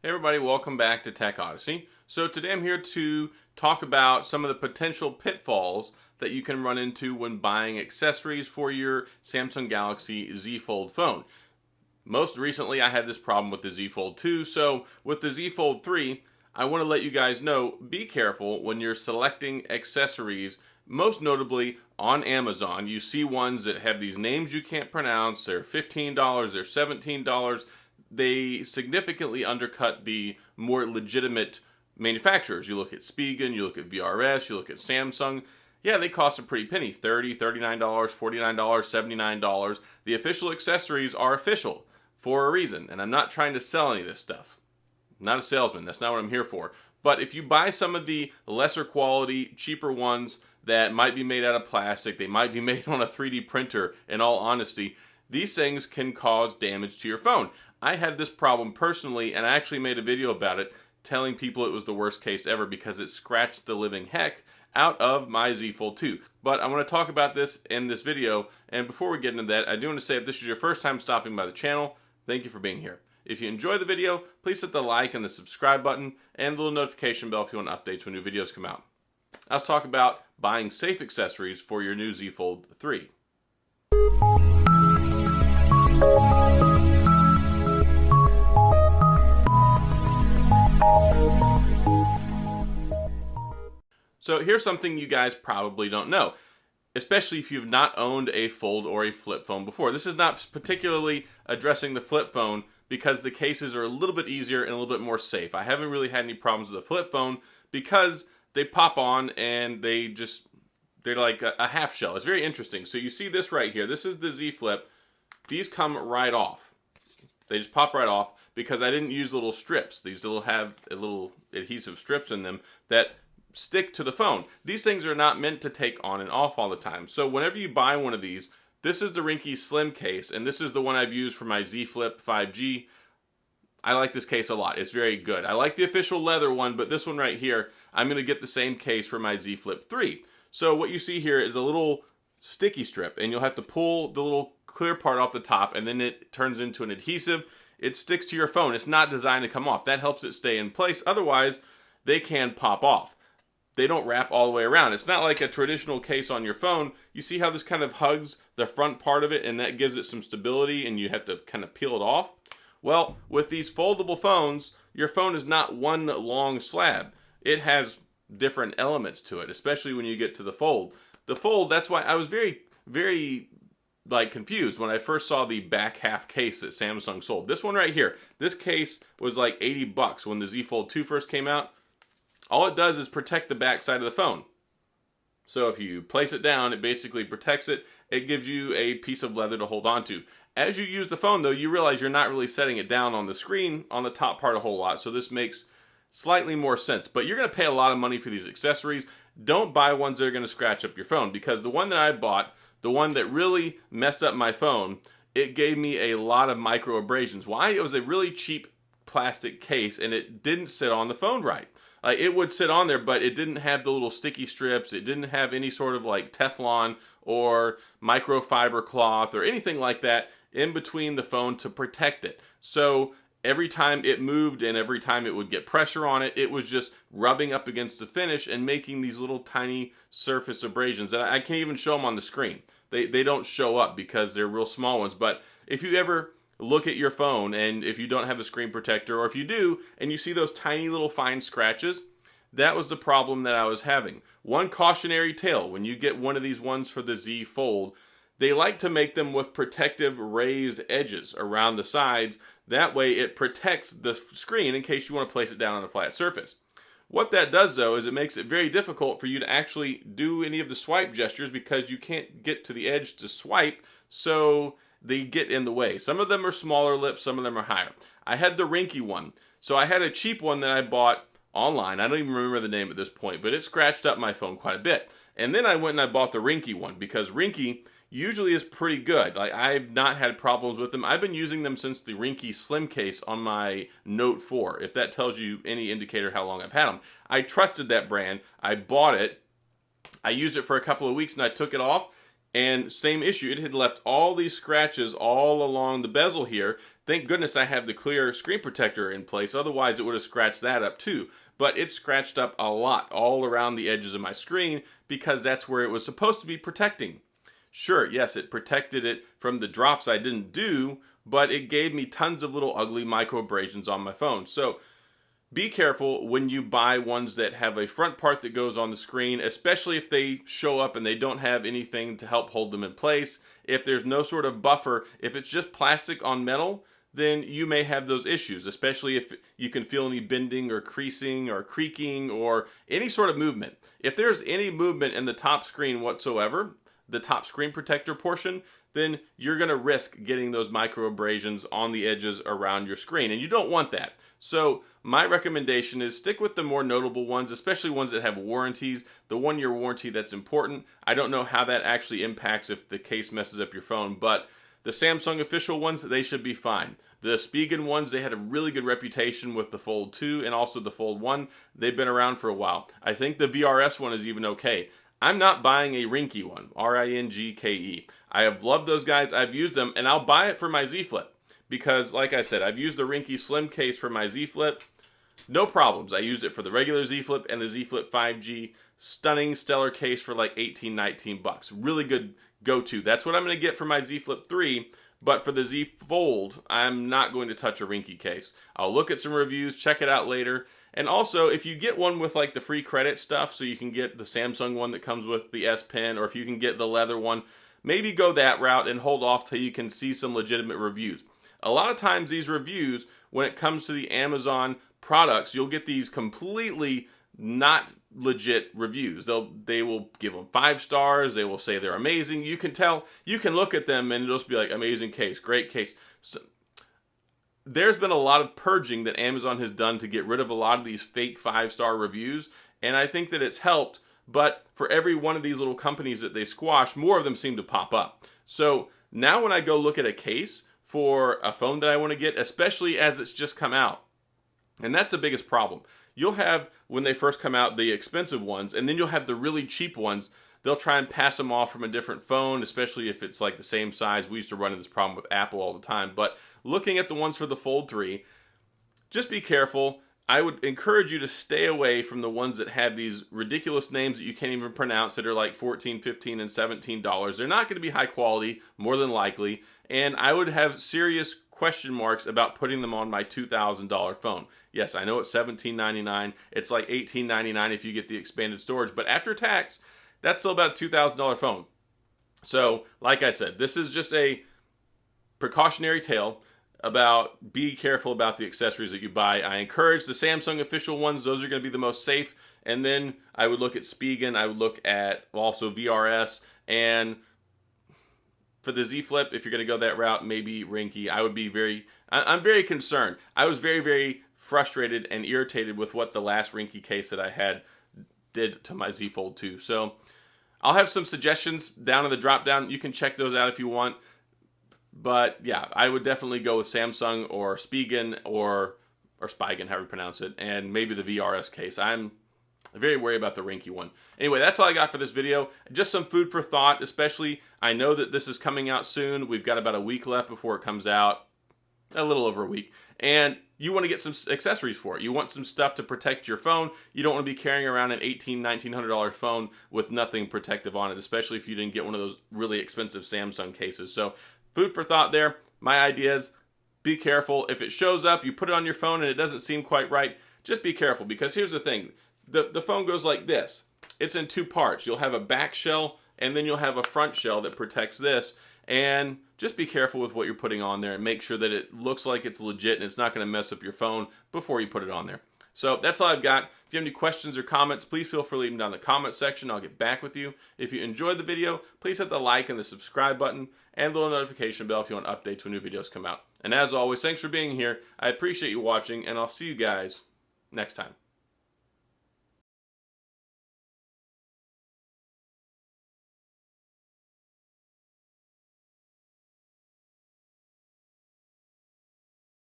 Hey everybody, welcome back to Tech Odyssey. So today I'm here to talk about some of the potential pitfalls that you can run into when buying accessories for your Samsung Galaxy Z Fold phone. Most recently I had this problem with the Z Fold 2, so with the Z Fold 3, I want to let you guys know, be careful when you're selecting accessories. Most notably on Amazon, you see ones that have these names you can't pronounce. They're $15, they're $17. They significantly undercut the more legitimate manufacturers. You look at Spigen, you look at VRS, you look at Samsung. Yeah, they cost a pretty penny, $30, $39, $49, $79. The official accessories are official for a reason, and I'm not trying to sell any of this stuff. I'm not a salesman, that's not what I'm here for. But if you buy some of the lesser quality, cheaper ones that might be made out of plastic, they might be made on a 3D printer, in all honesty, these things can cause damage to your phone. I had this problem personally, and I actually made a video about it telling people it was the worst case ever because it scratched the living heck out of my Z Fold 2. But I want to talk about this in this video, and before we get into that, I do want to say if this is your first time stopping by the channel, thank you for being here. If you enjoy the video, please hit the like and the subscribe button and the little notification bell if you want updates when new videos come out. Let's talk about buying safe accessories for your new Z Fold 3. So here's something you guys probably don't know, especially if you've not owned a Fold or a flip phone before. This is not particularly addressing the flip phone because the cases are a little bit easier and a little bit more safe. I haven't really had any problems with the flip phone because they pop on and they're like a half shell. It's very interesting. So you see this right here. This is the Z Flip. These come right off. They just pop right off because I didn't use little strips. These have little adhesive strips in them that stick to the phone. These things are not meant to take on and off all the time. So whenever you buy one of these, this is the Rinky Slim case, and this is the one I've used for my Z Flip 5G. I like this case a lot. It's very good. I like the official leather one, but this one right here, I'm going to get the same case for my Z Flip 3. So what you see here is a little sticky strip, and you'll have to pull the little clear part off the top, and then it turns into an adhesive. It sticks to your phone. It's not designed to come off. That helps it stay in place. Otherwise, they can pop off. They don't wrap all the way around. It's not like a traditional case on your phone. You see how this kind of hugs the front part of it, and that gives it some stability, and you have to kind of peel it off? Well, with these foldable phones, your phone is not one long slab. It has different elements to it, especially when you get to the Fold. The Fold, that's why I was very confused when I first saw the back half case that Samsung sold. This one right here, this case was like 80 bucks when the Z Fold 2 first came out. All it does is protect the back side of the phone. So if you place it down, it basically protects it. It gives you a piece of leather to hold on to. As you use the phone, though, you realize you're not really setting it down on the screen on the top part a whole lot. So this makes slightly more sense. But you're going to pay a lot of money for these accessories. Don't buy ones that are going to scratch up your phone, because the one that I bought, the one that really messed up my phone, it gave me a lot of micro abrasions. Why? It was a really cheap plastic case, and it didn't sit on the phone right. It would sit on there, but it didn't have the little sticky strips. It didn't have any sort of like Teflon or microfiber cloth or anything like that in between the phone to protect it. So every time it moved and every time it would get pressure on it, it was just rubbing up against the finish and making these little tiny surface abrasions. And I can't even show them on the screen. They don't show up because they're real small ones. But if you ever look at your phone and if you don't have a screen protector, or if you do and you see those tiny little fine scratches, that was the problem that I was having. One cautionary tale: when you get one of these ones for the Z Fold, they like to make them with protective raised edges around the sides. That way it protects the screen in case you want to place it down on a flat surface. What that does, though, is it makes it very difficult for you to actually do any of the swipe gestures because you can't get to the edge to swipe, so they get in the way. Some of them are smaller lips, some of them are higher. I had the Rinky one. So I had a cheap one that I bought online. I don't even remember the name at this point, but it scratched up my phone quite a bit. And then I went and I bought the Rinky one because Rinky usually is pretty good. Like, I've not had problems with them. I've been using them since the Rinky Slim case on my Note 4, if that tells you any indicator how long I've had them. I trusted that brand. I bought it. I used it for a couple of weeks and I took it off. And same issue, it had left all these scratches all along the bezel here Thank goodness I have the clear screen protector in place, otherwise it would have scratched that up too. But it scratched up a lot all around the edges of my screen because that's where it was supposed to be protecting. Sure, yes, it protected it from the drops I didn't do, but it gave me tons of little ugly micro abrasions on my phone. So be careful when you buy ones that have a front part that goes on the screen, especially if they show up and they don't have anything to help hold them in place. If there's no sort of buffer, if it's just plastic on metal, then you may have those issues, especially if you can feel any bending or creasing or creaking or any sort of movement. If there's any movement in the top screen whatsoever, the top screen protector portion, then you're going to risk getting those micro abrasions on the edges around your screen, and you don't want that. So my recommendation is stick with the more notable ones, especially ones that have warranties. The 1-year warranty, that's important. I don't know how that actually impacts if the case messes up your phone, but the Samsung official ones, they should be fine. The Spigen ones, they had a really good reputation with the Fold 2 and also the Fold 1. They've been around for a while. I think the VRS one is even okay. I'm not buying a Ringke one, R-I-N-G-K-E. I have loved those guys. I've used them, and I'll buy it for my Z Flip. Because, like I said, I've used the Ringke Slim case for my Z Flip. No problems. I used it for the regular Z Flip and the Z Flip 5G. Stunning, stellar case for like 18, 19 bucks. Really good go-to. That's what I'm going to get for my Z Flip 3. But for the Z Fold, I'm not going to touch a Ringke case. I'll look at some reviews, check it out later. And also, if you get one with like the free credit stuff, so you can get the Samsung one that comes with the S Pen, or if you can get the leather one, maybe go that route and hold off till you can see some legitimate reviews. A lot of times these reviews, when it comes to the Amazon products, you'll get these completely not legit reviews. They will give them 5 stars. They will say they're amazing. You can tell, you can look at them and it'll just be like, amazing case, great case. So, there's been a lot of purging that Amazon has done to get rid of a lot of these fake 5-star reviews, and I think that it's helped, but for every one of these little companies that they squash, more of them seem to pop up. So now when I go look at a case for a phone that I want to get, especially as it's just come out, and that's the biggest problem. You'll have, when they first come out, the expensive ones, and then you'll have the really cheap ones. They'll try and pass them off from a different phone, especially if it's like the same size. We used to run into this problem with Apple all the time. But looking at the ones for the Fold 3, just be careful. I would encourage you to stay away from the ones that have these ridiculous names that you can't even pronounce that are like $14, $15, and $17. They're not going to be high quality, more than likely. And I would have serious question marks about putting them on my $2,000 phone. Yes, I know it's $17.99. It's like $18.99 if you get the expanded storage. But after tax, that's still about a $2,000 phone. So, like I said, this is just a precautionary tale about be careful about the accessories that you buy. I encourage the Samsung official ones. Those are going to be the most safe. And then I would look at Spigen. I would look at also VRS. And for the Z Flip, if you're going to go that route, maybe Ringke. I'm very concerned. I was very, very frustrated and irritated with what the last Ringke case that I had did to my Z Fold 2. So I'll have some suggestions down in the drop down. You can check those out if you want. But yeah, I would definitely go with Samsung or Spigen or Spigen, however you pronounce it, and maybe the VRS case. I'm very worried about the Ringke one. Anyway, that's all I got for this video. Just some food for thought, especially I know that this is coming out soon. We've got about a week left before it comes out. A little over a week. And you want to get some accessories for it. You want some stuff to protect your phone. You don't want to be carrying around an $1,800, $1,900 phone with nothing protective on it, especially if you didn't get one of those really expensive Samsung cases. So food for thought there. My ideas, be careful. If it shows up, you put it on your phone and it doesn't seem quite right, just be careful, because here's the thing. The phone goes like this. It's in 2 parts. You'll have a back shell and then you'll have a front shell that protects this. And just be careful with what you're putting on there and make sure that it looks like it's legit and it's not going to mess up your phone before you put it on there. So that's all I've got. If you have any questions or comments, please feel free to leave them down in the comment section. I'll get back with you. If you enjoyed the video, please hit the like and the subscribe button and the little notification bell if you want updates when new videos come out. And as always, thanks for being here. I appreciate you watching, and I'll see you guys next time.